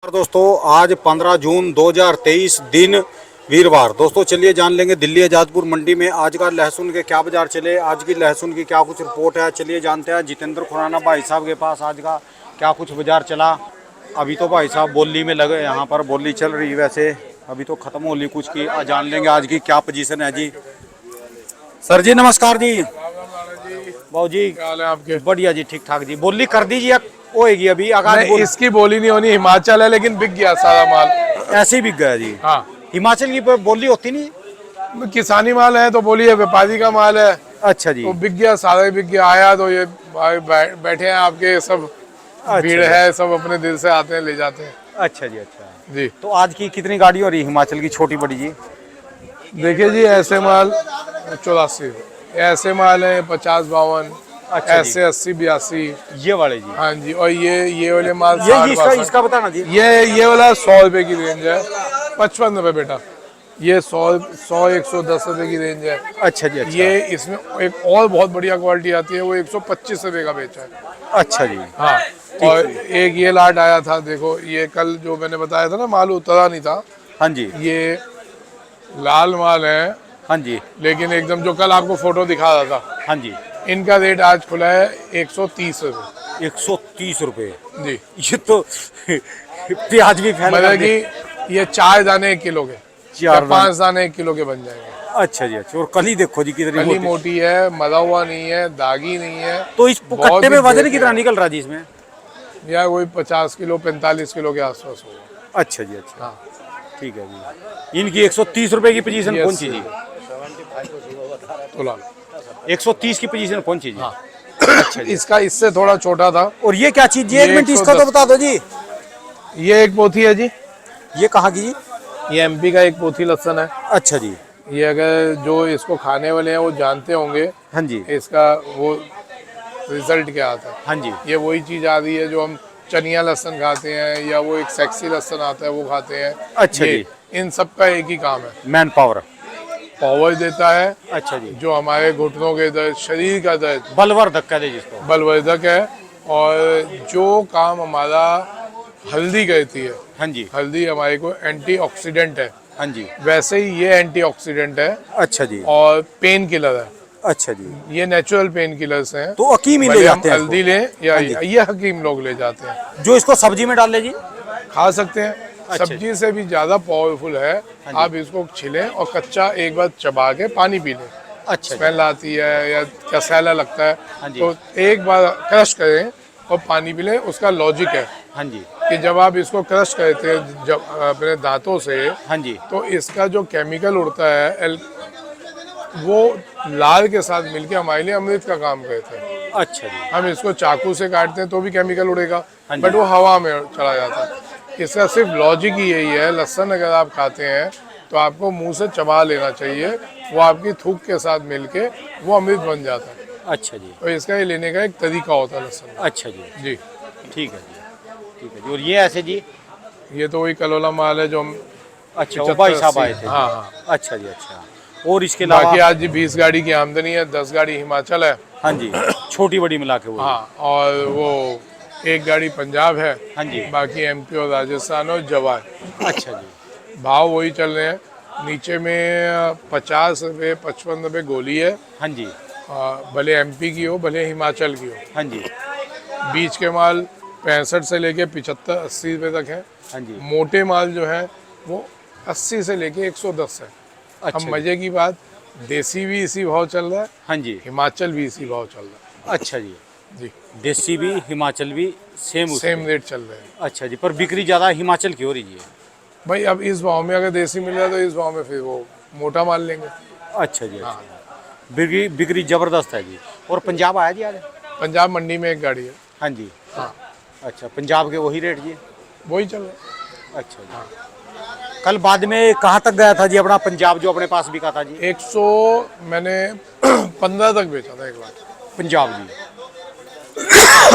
दोस्तों आज 15 जून 2023 दिन वीरवार। दोस्तों चलिए जान लेंगे दिल्ली आजादपुर मंडी में आज का लहसुन के क्या बाजार चले, आज की लहसुन की क्या कुछ रिपोर्ट है। चलिए जानते हैं जितेंद्र खुराना भाई साहब के पास आज का क्या कुछ बाजार चला। अभी तो भाई साहब बोली में लगे, यहाँ पर बोली चल रही, वैसे अभी तो खत्म हो ली कुछ की। जान लेंगे आज की क्या पोजीशन है जी। सर जी नमस्कार जी। बाबू जी क्या हाल है आपके? बढ़िया जी, ठीक ठाक जी। बोली कर दीजिए, होएगी अभी आगाज। इसकी बोली नहीं होनी, हिमाचल है लेकिन बिक गया सारा माल। ऐसे ही बिक गया जी। हाँ, हिमाचल की बोली होती नहीं। किसानी माल है तो बोली है, व्यापारी का माल है अच्छा जी। तो बिक गया, सारा ही बिक गया। आया तो ये भाई बैठे हैं आपके सब, भीड़ है, सब अपने दिल से आते हैं ले जाते हैं। अच्छा जी। अच्छा जी तो आज की कितनी गाड़ी हो रही हिमाचल की छोटी बड़ी जी? देखिए जी, ऐसे माल 84, ऐसे माल है 50-52, अच्छा ऐसे 80-82। ये वाले जी। हाँ जी, और ये वाले माल ये 60, इसका 62। इसका बताना जी। ये वाला 100 रुपए की रेंज है, 55 रुपए बेटा। ये 100-110 रुपए की रेंज है। अच्छा जी। अच्छा ये इसमें एक और बहुत बढ़िया क्वालिटी आती है, वो 125 रुपए का बेचा है। अच्छा जी। हाँ, और एक ये लाट आया था, देखो ये कल जो मैंने बताया था ना, माल उतरा नहीं था। हाँ जी। ये लाल माल है, हाँ जी। लेकिन एकदम जो कल आपको फोटो दिखा रहा था, हाँ जी। इनका रेट आज खुला है 130 रुपए। 130 रुपए जी, ये तो प्याज भी फैल मतलब कि ये 4 दाने 1 किलो के, 5 दाने 1 किलो के बन जाएंगे। अच्छा जी। अच्छा, और कली देखो जी कितनी कली मोटी। मोटी है, मरा हुआ नहीं है, दागी नहीं है। तो इस बहुत कट्टे में ही वजन बेहतरीन कितना निकल रहा जी इसमें? या वही 50 किलो 45 किलो के आसपास होगा। अच्छा जी। अच्छा हाँ, ठीक है जी। इनकी 130 रुपए की पोजीशन कौन सी जी? तो ला लो। 130 की पोजीशन कौन सी जी? हाँ। अच्छा जी। इसका इससे थोड़ा छोटा था। और ये क्या चीज जी? एक ये मिनट इसका तो 110 बता दो जी। ये एक पोथी है जी, ये कहाँ की जी? ये एमपी का एक पोथी लहसुन है। अच्छा जी। ये अगर जो इसको खाने वाले हैं वो जानते होंगे हाँ जी। इसका वो रिजल्ट क्या आता है। हाँ जी। ये वही चीज आ रही है जो हम चनिया लहसुन खाते हैं, या वो एक सेक्सी लहसुन आता है वो खाते हैं। अच्छा ये, जी। इन सब का एक ही काम है, मैन पावर। पावर देता है। अच्छा जी। जो हमारे घुटनों के दर्द, शरीर का दर्द, बलवर्धक कह दे जिसको। बलवर्धक है। और जो काम हमारा हल्दी करती है, हाँ जी। हल्दी हमारे को एंटीऑक्सीडेंट है, हाँ जी। वैसे ही ये एंटीऑक्सीडेंट है अच्छा जी। और पेन किलर है। अच्छा जी। ये नेचुरल पेन किलर्स हैं। तो हकीम ही ले भले हम जाते हैं हल्दी इसको? लें या हाँ जी। ये हकीम लोग ले जाते हैं। जो इसको सब्जी में डाल ले जी? खा सकते हैं, अच्छा। सब्जी से भी ज्यादा पावरफुल है। आप इसको छिलें और कच्चा एक बार चबा के पानी पी लें। अच्छा जी। स्मेल आती है या कसैला लगता है, हाँ जी। तो एक बार क्रश करें और पानी पी लें। उसका लॉजिक है हाँ जी। कि जब आप इसको क्रश करते हैं जब अपने दांतों से, हाँ जी। तो इसका जो केमिकल उड़ता है वो लार के साथ मिलके हमारे लिए अमृत का काम करते हैं। अच्छा जी। हम इसको चाकू से काटते हैं तो भी केमिकल उड़ेगा, हाँ जी। बट वो हवा में चला जाता है। इसका सिर्फ लॉजिक ही यही है, लहसुन अगर आप खाते हैं तो आपको मुंह से चबा लेना चाहिए, वो आपकी थूक के साथ मिलके वो अमृत बन जाता है। अच्छा जी। तो इसका ये लेने का एक तरीका होता है लहसुन का। अच्छा जी। जी, ठीक है जी। ठीक है जी। और ये ऐसे जी? ये तो वही कल वाला माल है जो हम अच्छा वो भाई साहब आए थे। हाँ हाँ। अच्छा जी। अच्छा, और इसके अलावा? बाकी आज जी 20 गाड़ी की आमदनी है, 10 गाड़ी हिमाचल है। हाँ जी, छोटी बड़ी मिला के वो। हाँ, और वो एक गाड़ी पंजाब है। हाँ जी। बाकी एमपी और राजस्थान और जवार। अच्छा जी। भाव वही चल रहे हैं। नीचे में 50 रुपये 55 रुपये गोली है। हाँ जी। भले एमपी की हो भले हिमाचल की हो। हाँ जी। बीच के माल 65 से लेके 75-80 रुपये तक है। हाँ जी। मोटे माल जो है वो 80 से लेके 110 है। अच्छा अब जी। मजे की बात, देसी भी इसी भाव चल रहा है, हाँ जी। हिमाचल भी इसी भाव चल रहा अच्छा जी। है। जी, देसी भी हिमाचल भी सेम सेम रेट चल रहे हैं। अच्छा जी, पर बिक्री ज़्यादा हिमाचल की हो रही है। भाई अब इस भाव में अगर देसी मिल रहा है तो इस भाव में फिर वो मोटा माल लेंगे। अच्छा जी। अच्छा, बिक्री बिक्री ज़बरदस्त है जी। और पंजाब आया जी आज? पंजाब मंडी में एक गाड़ी है। हाँ जी। हाँ, अच्छा, पंजाब के वही रेट जी? वही चल रहा है। अच्छा जी। कल बाद में कहाँ तक गया था जी अपना पंजाब जो अपने पास बिका था जी? 100 मैंने 15 तक बेचा था एक बार। पंजाब जी।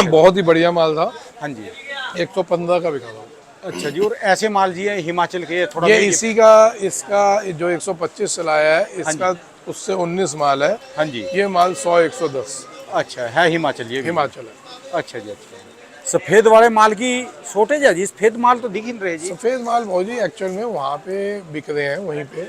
बहुत ही बढ़िया माल था। हाँ जी। 115 का बिका था। अच्छा जी। और ऐसे माल जी है हिमाचल के थोड़ा ये इसी का, इसका जो 125 चलाया है इसका, उससे 19 माल है। हाँ जी। ये माल 100-110 अच्छा है हिमाचल ये भी? हिमाचल है। अच्छा जी। अच्छा, सफेद वाले माल की शॉर्टेज है जी, सफेद माल तो दिख ही नहीं रहे जी। सफ़ेद माल मौजी एक्चुअल में वहाँ पे बिक रहे हैं। वहीं पे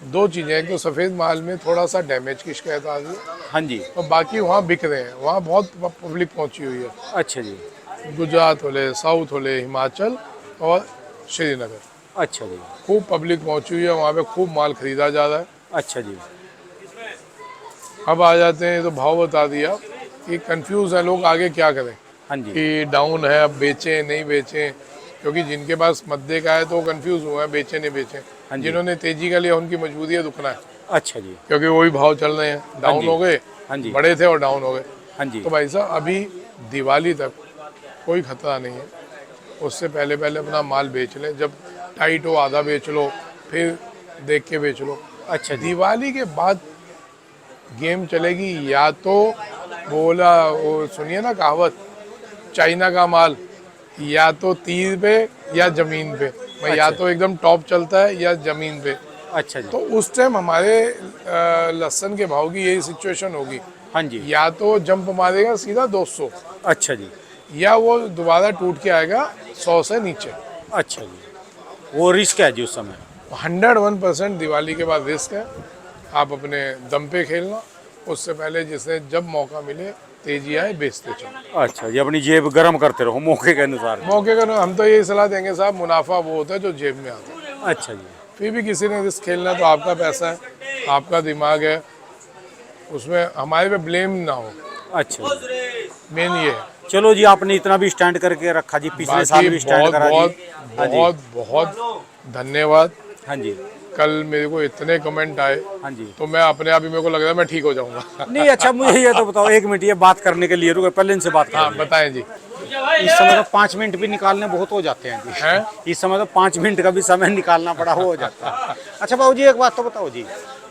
दो चीज़ें, एक तो सफ़ेद माल में थोड़ा सा डैमेज की शिकायत आ रही है हाँ जी। और बाकी वहाँ बिक रहे हैं। वहाँ बहुत पब्लिक पहुँची हुई है, अच्छा जी। गुजरात होले, साउथ होले, हिमाचल और श्रीनगर, अच्छा जी। खूब पब्लिक पहुँची हुई है। वहाँ पे खूब माल खरीदा जा रहा है। अच्छा जी। अब आ जाते हैं, तो भाव बता दिया कि कंफ्यूज है लोग, आगे क्या करें हाँ जी। कि डाउन है, अब बेचें नहीं बेचें। क्योंकि जिनके पास मद्दे का है तो वो कंफ्यूज हुए हैं, बेचें नहीं बेचें। हाँ जी। जिन्होंने तेजी का लिया उनकी मजबूरी है रुकना है, अच्छा जी। क्योंकि वही भाव चल रहे हैं। डाउन जी। हो गए, हाँ जी। बड़े थे और डाउन हो गए। हाँ जी। तो भाई साहब अभी दिवाली तक कोई खतरा नहीं है। उससे पहले पहले अपना माल बेच लें। जब टाइट हो आधा बेच लो, फिर देख के बेच लो। अच्छा जी। दिवाली के बाद गेम चलेगी, या तो बोला वो सुनिए ना कहावत, चाइना का माल या तो तीर पे या जमीन पे। मैं या अच्छा। तो एकदम टॉप चलता है या जमीन पे। अच्छा जी। तो उस टाइम हमारे लहसुन के भाव की यही सिचुएशन होगी, हाँ जी। या तो जंप मारेगा सीधा 200, अच्छा जी। या वो दोबारा टूट के आएगा 100 से नीचे। अच्छा जी। वो रिस्क है जी उस समय। 101% दिवाली के बाद रिस्क है। आप अपने दम पे खेलना, उससे पहले जिसने जब मौका मिले तेजी आए बेचते चलो। अच्छा जी, अपनी जेब गर्म करते रहो मौके के अनुसार। मौके का हम तो यही सलाह देंगे साहब, मुनाफा वो होता है जो जेब में आता है। अच्छा जी। फिर भी किसी ने रिस्क खेलना है तो आपका पैसा है, आपका दिमाग है, उसमें हमारे पे ब्लेम ना हो। अच्छा जी। मेन ये है। चलो जी, आपने इतना भी स्टैंड करके रखा जी, पिछले साल बाकी भी स्टैंड बहुत करा जी। बहुत हाँ जी। बहुत बहुत धन्यवाद। हाँ जी। कल मेरे को इतने कमेंट आए हाँ जी। तो मैं अपने आप ही, मेरे को लग रहा है मैं ठीक हो जाऊंगा। नहीं, अच्छा मुझे ये तो बताओ, एक मिनट ये बात करने के लिए रुके, पहले इनसे बात हाँ करें। बताएं जी। इस समय तो 5 मिनट भी निकालने बहुत हो जाते हैं जी। हैं? इस समय तो 5 मिनट का भी समय निकालना पड़ा हो जाता है। अच्छा बाबू जी, एक बात तो बताओ जी,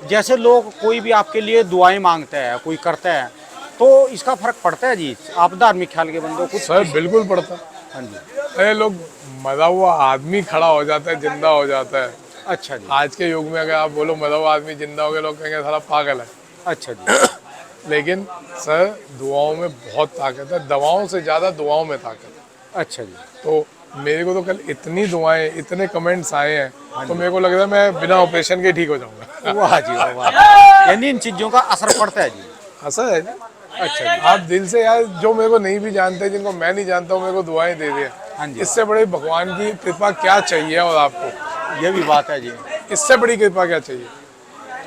जैसे लोग कोई भी आपके लिए दुआएं मांगते हैं, कोई करता है, तो इसका फर्क पड़ता है जी? आप धार्मिक ख्याल के बंदे हो कुछ? सर बिल्कुल पड़ता। हाँ जी। अरे लोग, मरा हुआ आदमी खड़ा हो जाता है, जिंदा हो जाता है। अच्छा जी। आज के युग में अगर आप बोलो मरा हुआ आदमी जिंदा हो गया, लोग कहेंगे साला पागल है। अच्छा जी। लेकिन सर दुआओं में बहुत ताकत है, दवाओं से ज़्यादा दुआओं में ताकत है। अच्छा जी। तो मेरे को तो कल इतनी दुआएं, इतने कमेंट्स आए हैं, तो मेरे को लग रहा है मैं बिना ऑपरेशन के ठीक हो जाऊंगा। वाह जी वाह, यानी इन चीजों का असर पड़ता है जी। असर है जी। अच्छा जी। आप दिल से यार, जो मेरे को नहीं भी जानते, जिनको मैं नहीं जानता हूँ, मेरे को दुआएं दे दे। हाँ जी। इससे बड़ी भगवान की कृपा क्या चाहिए? और आपको ये भी बात है जी। इससे बड़ी कृपा क्या चाहिए?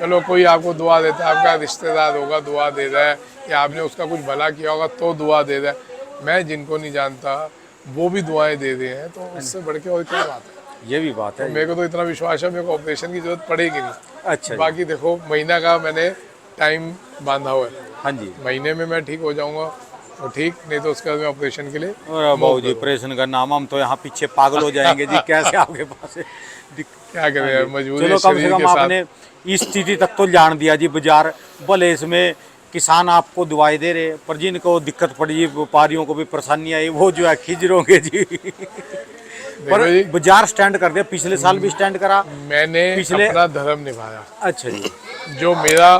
चलो कोई आपको दुआ देता है, आपका रिश्तेदार होगा दुआ दे रहा है, या आपने उसका कुछ भला किया होगा तो दुआ दे रहा है। मैं जिनको नहीं जानता वो भी दुआएं दे रहे हैं, तो उससे बढ़ के और क्या बात है? ये भी बात है जी। मेरे को तो इतना विश्वास है, मेरे को ऑपरेशन की जरूरत पड़ेगी नहीं। अच्छा जी। बाकी देखो, महीना का मैंने टाइम बांधा हुआ है। हाँ जी। महीने में मैं ठीक हो जाऊंगा तो ठीक, नहीं तो उसके बाद मैं ऑपरेशन के लिए और बाबू जी, ऑपरेशन का नाम, हम तो यहाँ पीछे पागल हो जाएंगे जी, कैसे आपके पास है? क्या करें यार, मजबूरी चलो है कम से शरीर कम के साथ। आपने इस स्थिति तक तो जान दिया जी। बाजार भले इसमें किसान आपको दुआई दे रहे, पर जिनको दिक्कत पड़ी, व्यापारियों को भी परेशानी आई, वो जो है खिज रहोगे जी। पर जी, बाजार स्टैंड कर दिया, पिछले साल भी स्टैंड करा। मैंने पिछले- अपना धर्म निभाया। अच्छा जी। जो मेरा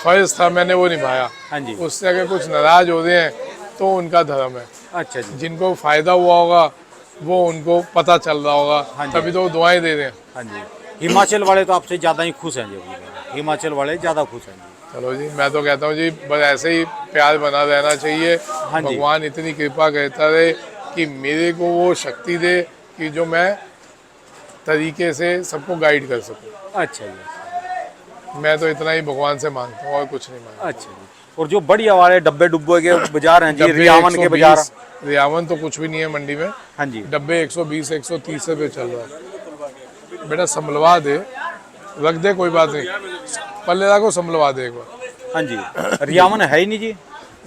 फर्ज था मैंने वो निभाया। हाँ जी। उससे अगर कुछ नाराज हो रहे हैं तो उनका धर्म है। अच्छा जी। जिनको फायदा हुआ होगा वो उनको पता चल रहा होगा, हाँ जी। तभी तो वो दुआएं दे रहे हैं। हाँ जी। हिमाचल वाले तो आपसे ज़्यादा ही खुश हैं जी। हिमाचल वाले ज़्यादा खुश हैं जी। चलो जी, मैं तो कहता हूँ जी, बस ऐसे ही प्यार बना रहना चाहिए। हाँ जी। भगवान इतनी कृपा करता रहे कि मेरे को वो शक्ति दे कि जो मैं तरीके से सबको गाइड कर सकूँ। अच्छा जी। मैं तो इतना ही भगवान से मांगता हूँ और कुछ नहीं मांगता। अच्छा जी। और जो बढ़िया वाले डब्बे डुब्बे के बाजार हैं जी, डब्बे रियावन के 120, बाजार। रियावन तो कुछ भी नहीं है मंडी में। हाँ जी। डब्बे 120 130 रुपये चल रहा है। बेटा संभलवा दे, रख दे, कोई बात नहीं, पल्लेदा को संभलवा दे एक बार। हाँ जी। रियावन है ही नहीं जी।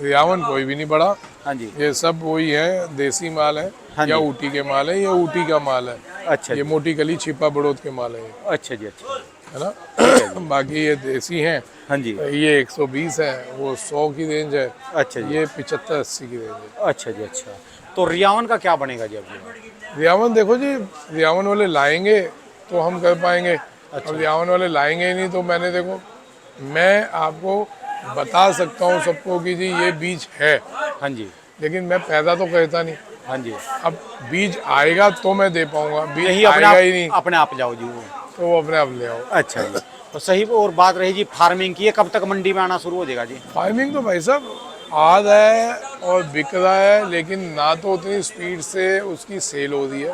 रियावन कोई भी नहीं पड़ा। हाँ जी। ये सब वही है, देसी माल है, हाँ या जी। ऊटी के माल है, या ऊटी का माल है। अच्छा ये जी। मोटी कली छिपा बड़ौद के माल है ये, अच्छा जी। अच्छा। है ना। बाकी ये देसी हैं। हाँ जी। ये 120 है, वो 100 की रेंज है। अच्छा जी। ये 75-80 की रेंज है। अच्छा जी। अच्छा, तो रियावन का क्या बनेगा जी अभी? रियावन देखो जी, रियावन वाले लाएंगे तो हम कर पाएंगे। अच्छा। अब रियावन वाले लाएंगे ही नहीं तो मैंने देखो, मैं आपको बता सकता हूँ सबको कि जी ये बीज है, हाँ जी। लेकिन मैं पैदा तो करता नहीं। हाँ जी, अब बीज आएगा तो मैं दे पाऊंगा, बीज यही अपने आएगा ही नहीं आप, अपने आप जाओ जी वो। तो वो अपने आप ले आओ। अच्छा जी। तो सही। और बात रही जी फार्मिंग की, ये कब तक मंडी में आना शुरू हो जाएगा जी? फार्मिंग तो भाई साहब आ रहा है और बिक रहा है, लेकिन ना तो उतनी स्पीड से उसकी सेल हो रही है,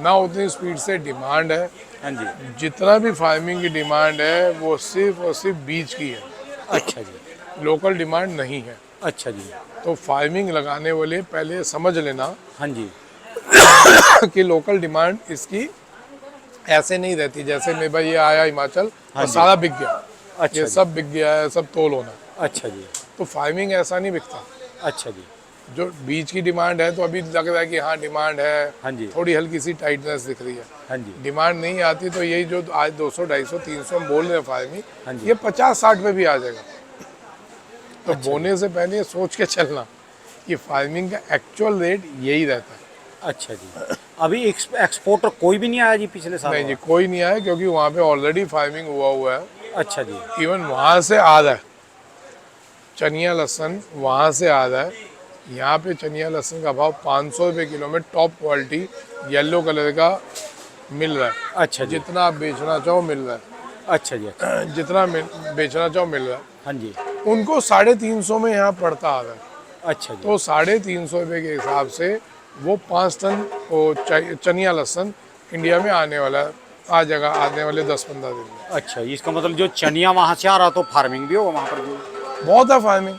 ना उतनी स्पीड से डिमांड है। हाँ जी। जितना भी फार्मिंग की डिमांड है वो सिर्फ और सिर्फ बीज की है, अच्छा जी। लोकल डिमांड नहीं है। अच्छा जी। तो फार्मिंग लगाने वाले पहले समझ लेना हाँ जी। कि लोकल डिमांड इसकी ऐसे नहीं रहती जैसे मेरे भाई ये आया हिमाचल हाँ और जी। सारा बिक गया, अच्छा ये जी। सब बिक गया है, सब तोल होना। अच्छा जी। तो फार्मिंग ऐसा नहीं बिकता। अच्छा जी। जो बीज की डिमांड है तो अभी लग रहा है कि हाँ डिमांड है, हाँ जी। थोड़ी हल्की सी टाइटनेस दिख रही है। हाँ जी। डिमांड नहीं आती तो यही जो आज 200 250 300 बोल रहे हैं हाँ फार्मिंग, जी। ये 50-60 पे भी आ जाएगा। तो अच्छा बोने से पहले ये सोच के चलना कि फार्मिंग का एक्चुअल रेट यही रहता है। अच्छा जी। अभी एक्सपोर्टर कोई भी नहीं आया जी पिछले साल? नहीं जी, कोई नहीं आया क्योंकि वहाँ पे ऑलरेडी फार्मिंग हुआ है। अच्छा जी। इवन वहाँ से आ रहा है चनिया लहसन, वहाँ से आ रहा है। यहाँ पे चनिया लहसन का भाव 500 रुपये किलो में टॉप क्वालिटी येलो कलर का मिल रहा है। अच्छा जी। जितना आप बेचना चाहो मिल रहा है, अच्छा जी। अच्छा। जितना बेचना चाहो मिल रहा है। हाँ जी। उनको 350 में यहाँ पड़ता आ रहा है। अच्छा जी। तो 350 रुपये के हिसाब से वो 5 टन वो चनिया लहसन इंडिया में आने वाला है, आ जाएगा आने वाले 10-15 दिन में। अच्छा, इसका मतलब जो चनिया वहाँ से आ रहा तो फार्मिंग भी होगा वहाँ पर जो? बहुत है फार्मिंग।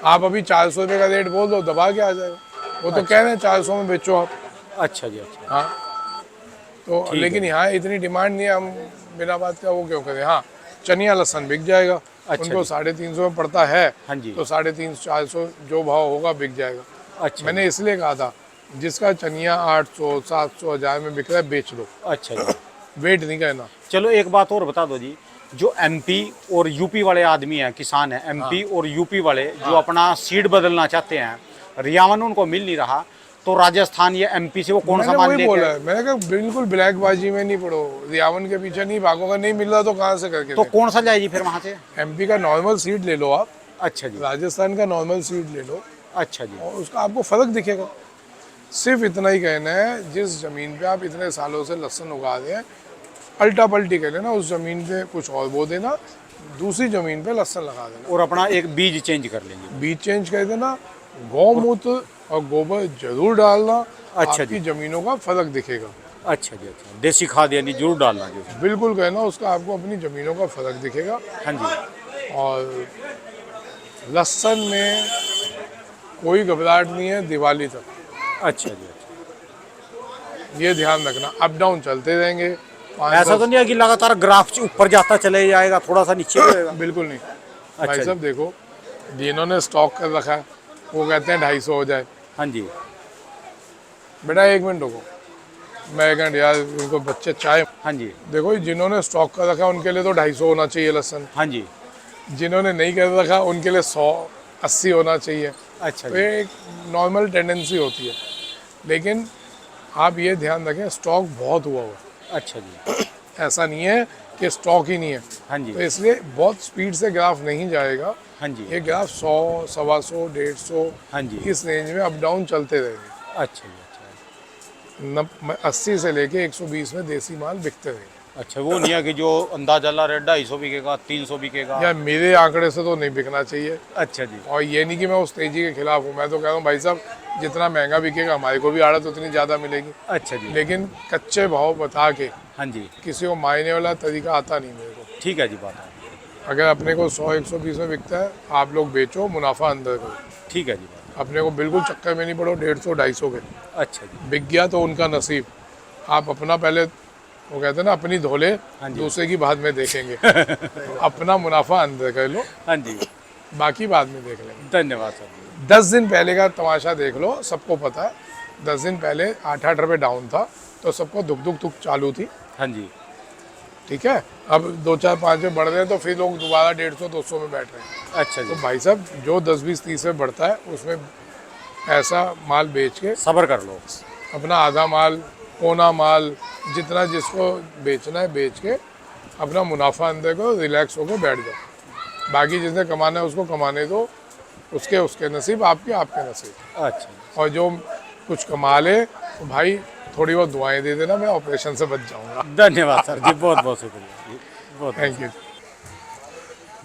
आप अभी 400 रुपये का रेट बोल दो, दबा के आ जाएगा। वो तो कह रहे हैं 400 में बेचो आप। अच्छा जी। अच्छा। हाँ, तो ठीक लेकिन है। यहाँ इतनी डिमांड नहीं है, हम बिना बात का वो क्यों करें। हाँ, चनिया लहसन बिक जाएगा। अच्छा उनको जी। 350 में पड़ता है। हाँ जी। तो 350-400 जो भाव होगा बिक जाएगा। अच्छा। मैंने इसलिए कहा था जिसका चनिया 800 700 1000 में बिक रहा है बेच दो, अच्छा जी। वेट नहीं करना। चलो एक बात और बता दो जी, जो एमपी और यूपी वाले आदमी हैं, किसान हैं एमपी और यूपी वाले, जो अपना सीड बदलना चाहते हैं, रियावन उनको मिल नहीं रहा, तो राजस्थान या एमपी से वो कौन सा मैंने माल वही लेके? बोला है, मैंने कहा बिल्कुल ब्लैकबाजी में नहीं पड़ो, रियावन के पीछे नहीं भागोगा। नहीं मिल रहा तो कहाँ से करके तो कौन सा जाए जी फिर वहाँ से? एमपी का नॉर्मल सीड ले लो आप, अच्छा जी। राजस्थान का नॉर्मल सीड ले लो अच्छा जी। और उसका आपको फर्क दिखेगा। सिर्फ इतना ही कहना है, जिस जमीन पे आप इतने सालों से लहसुन उगा रहे हैं, अल्टा पल्टी कर लेना, उस जमीन पे कुछ और बो देना, दूसरी जमीन पे लहसुन लगा देना, और अपना एक बीज चेंज कर लेंगे। बीज चेंज कर देना। गौमूत्र और गोबर जरूर डालना। अच्छा आपकी जी। जमीनों का फर्क दिखेगा। अच्छा जी। अच्छा, देसी खाद यानी जरूर डालना जी उसमें। बिल्कुल कहना, उसका आपको अपनी जमीनों का फर्क दिखेगा। हाँ जी। और लहसुन में कोई घबराहट नहीं है दिवाली तक, अच्छा जी। अच्छा, ये ध्यान रखना। अप डाउन चलते रहेंगे। ऐसा तो नहीं है कि लगातार ग्राफ ऊपर जाता चले जाएगा, थोड़ा सा नीचे रहेगा? बिल्कुल नहीं। अच्छा भाई जी। साहब देखो, जिन्होंने स्टॉक कर रखा है वो कहते हैं 250 हो जाए। हाँ जी। बेटा एक मिनट रुको, मैं कहूँ यार उनको बच्चे चाय। हाँ जी। देखो जिन्होंने स्टॉक कर रखा है उनके लिए तो 250 होना चाहिए लहसुन। हाँ जी। जिन्होंने नहीं कर रखा उनके लिए 100-80 होना चाहिए। अच्छा तो जी। ये एक नॉर्मल टेंडेंसी होती है। लेकिन आप ये ध्यान रखें स्टॉक बहुत हुआ है, अच्छा जी। ऐसा नहीं है कि स्टॉक ही नहीं है। हाँ जी। तो इसलिए बहुत स्पीड से ग्राफ नहीं जाएगा। हाँ जी। ये ग्राफ 100, 125, 150 हाँ जी। इस रेंज में अप डाउन चलते रहेंगे। अच्छा जी। अच्छा। 80 से लेके 120 में देसी माल बिकते रहेंगे। अच्छा, वो नहीं है कि जो अंदाजा ला रहे 250 बिकेगा 300 बिकेगा? यार मेरे आंकड़े से तो नहीं बिकना चाहिए। अच्छा जी। और ये नहीं कि मैं उस तेजी के खिलाफ हूँ, मैं तो कह रहा हूँ भाई साहब जितना महंगा बिकेगा हमारे को भी आड़त उतनी ज़्यादा मिलेगी। अच्छा जी। लेकिन कच्चे भाव बता के हाँ जी। किसी को मायने वाला तरीका आता नहीं मेरे को। ठीक है जी, बात है। अगर अपने को 100-120 में बिकता है, आप लोग बेचो, मुनाफा अंदर करो। ठीक है जी, बात अपने को बिल्कुल चक्कर में नहीं पड़ो 150-250 के। है। अच्छा जी। बिक गया तो उनका नसीब। आप अपना पहले, वो कहते हैं ना, अपनी धोले हाँ जी। दूसरे की बाद में देखेंगे। अपना मुनाफा अंदर कर लो, हाँ जी। बाकी बाद में देख लेंगे। धन्यवाद सर। 10 दिन पहले का तमाशा देख लो, सबको पता है। 10 दिन पहले 8-8 रुपये डाउन था तो सबको दुख दुख दुख चालू थी। हाँ जी। ठीक है, अब 2-4-5 में बढ़ रहे हैं तो फिर लोग दोबारा 150-200 में बैठ रहे हैं। अच्छा जी। तो भाई साहब जो 10-20-30 में बढ़ता है उसमें ऐसा माल बेच के सब्र कर लो। अपना आधा माल, पौना माल, जितना जिसको बेचना है बेच के अपना मुनाफा अंदर को रिलैक्स होकर बैठ जाओ। बाकी जिसने कमाना है उसको कमाने दो, उसके नसीब, आपके नसीब। अच्छा। और जो कुछ कमा ले तो भाई थोड़ी बहुत दुआएं दे देना, मैं ऑपरेशन से बच जाऊंगा। धन्यवाद सर जी, बहुत बहुत शुक्रिया जी, बहुत। Thank you.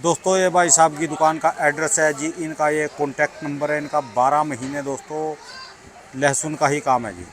दोस्तों ये भाई साहब की दुकान का एड्रेस है जी, इनका ये कॉन्टैक्ट नंबर है, इनका 12 महीने दोस्तों लहसुन का ही काम है जी।